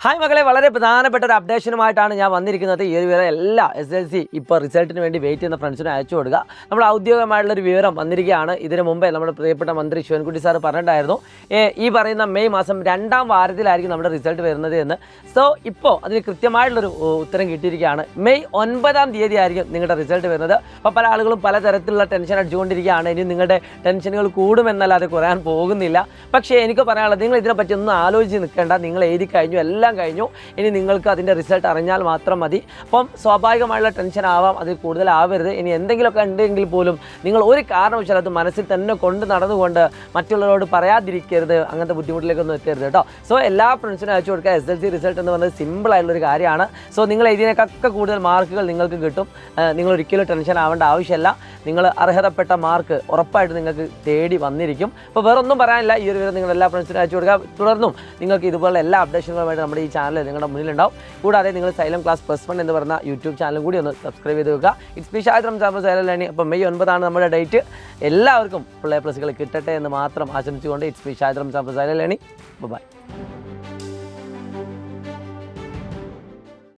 Hi മക്കളെ, വളരെ പ്രധാനപ്പെട്ട ഒരു അപ്ഡേഷനുമായിട്ടാണ് ഞാൻ വന്നിരിക്കുന്നത്. ഈ ഒരു വിവരം എല്ലാ SLC ഇപ്പോൾ റിസൾട്ടിന് വേണ്ടി വെയിറ്റ് ചെയ്യുന്ന ഫ്രണ്ട്സിന് അയച്ചു കൊടുക്കുക. നമ്മൾ ഔദ്യോഗികമായിട്ടുള്ളൊരു വിവരം വന്നിരിക്കുകയാണ്. ഇതിന് മുമ്പേ നമ്മുടെ പ്രിയപ്പെട്ട മന്ത്രി ശിവൻകുട്ടി സാർ പറഞ്ഞിട്ടുണ്ടായിരുന്നു ഈ പറയുന്ന മെയ് മാസം 2ാം വാരത്തിലായിരിക്കും നമ്മുടെ റിസൾട്ട് വരുന്നത് എന്ന്. സോ ഇപ്പോൾ അതിന് കൃത്യമായിട്ടുള്ളൊരു ഉത്തരം കിട്ടിയിരിക്കുകയാണ്. മെയ് 9ാം തീയതി ആയിരിക്കും നിങ്ങളുടെ റിസൾട്ട് വരുന്നത്. അപ്പോൾ പല ആളുകളും പലതരത്തിലുള്ള ടെൻഷൻ അടിച്ചുകൊണ്ടിരിക്കുകയാണ്. ഇനി നിങ്ങളുടെ ടെൻഷനുകൾ കൂടുമെന്നല്ലാതെ കുറയാൻ പോകുന്നില്ല. പക്ഷേ എനിക്ക് പറയാനുള്ളത്, നിങ്ങൾ ഇതിനെപ്പറ്റി ഒന്നും ആലോചിച്ച് നിൽക്കേണ്ട. നിങ്ങൾ എഴുതി കഴിഞ്ഞു, എല്ലാം കഴിഞ്ഞു. ഇനി നിങ്ങൾക്ക് അതിൻ്റെ റിസൾട്ട് അറിഞ്ഞാൽ മാത്രം മതി. അപ്പം സ്വാഭാവികമായുള്ള ടെൻഷൻ ആവാം, അതിൽ കൂടുതലാവരുത്. ഇനി എന്തെങ്കിലുമൊക്കെ ഉണ്ടെങ്കിൽ പോലും നിങ്ങൾ ഒരു കാരണവശാലും അത് മനസ്സിൽ തന്നെ കൊണ്ട് നടന്നുകൊണ്ട് മറ്റുള്ളവരോട് പറയാതിരിക്കരുത്. അങ്ങനത്തെ ബുദ്ധിമുട്ടിലേക്കൊന്നും എത്തരുത് കേട്ടോ. സോ എല്ലാ ഫ്രണ്ട്സിനും അയച്ചു കൊടുക്കുക. SLC റിസൾട്ട് എന്ന് പറയുന്നത് സിമ്പിളായിട്ടുള്ളൊരു കാര്യമാണ്. സോ നിങ്ങൾ ഇതിനേക്കൊക്കെ കൂടുതൽ മാർക്കുകൾ നിങ്ങൾക്ക് കിട്ടും. നിങ്ങൾ ഒരിക്കലും ടെൻഷൻ ആവേണ്ട ആവശ്യമില്ല. നിങ്ങൾ അർഹതപ്പെട്ട മാർക്ക് ഉറപ്പായിട്ട് നിങ്ങൾക്ക് തേടി വന്നിരിക്കും. അപ്പോൾ വേറെ ഒന്നും പറയാനില്ല. ഈ ഒരു വിവരം നിങ്ങൾ എല്ലാ ഫ്രണ്ട്സിനും അയച്ചു കൊടുക്കുക. തുടർന്നും നിങ്ങൾക്ക് ഇതുപോലുള്ള എല്ലാ അപ്ഡേഷനുകളുമായിട്ട് നമ്മുടെ ഈ ചാനൽ നിങ്ങളുടെ മുന്നിലുണ്ടാവും. കൂടാതെ നിങ്ങൾ സൈലം ക്ലാസ് +1 എന്ന് പറയുന്ന യൂട്യൂബ് ചാനലും കൂടി ഒന്ന് സബ്സ്ക്രൈബ് ചെയ്ത് വെക്കുക. It's me Shahid Ramzan Xylem learning. അപ്പോൾ മെയ് 9 നമ്മുടെ ഡേറ്റ്. എല്ലാവർക്കും ഫുൾ A+ കിട്ടട്ടെ എന്ന് മാത്രം ആശംസിച്ചുകൊണ്ട് it's me Shahid Ramzan Xylem learning. By.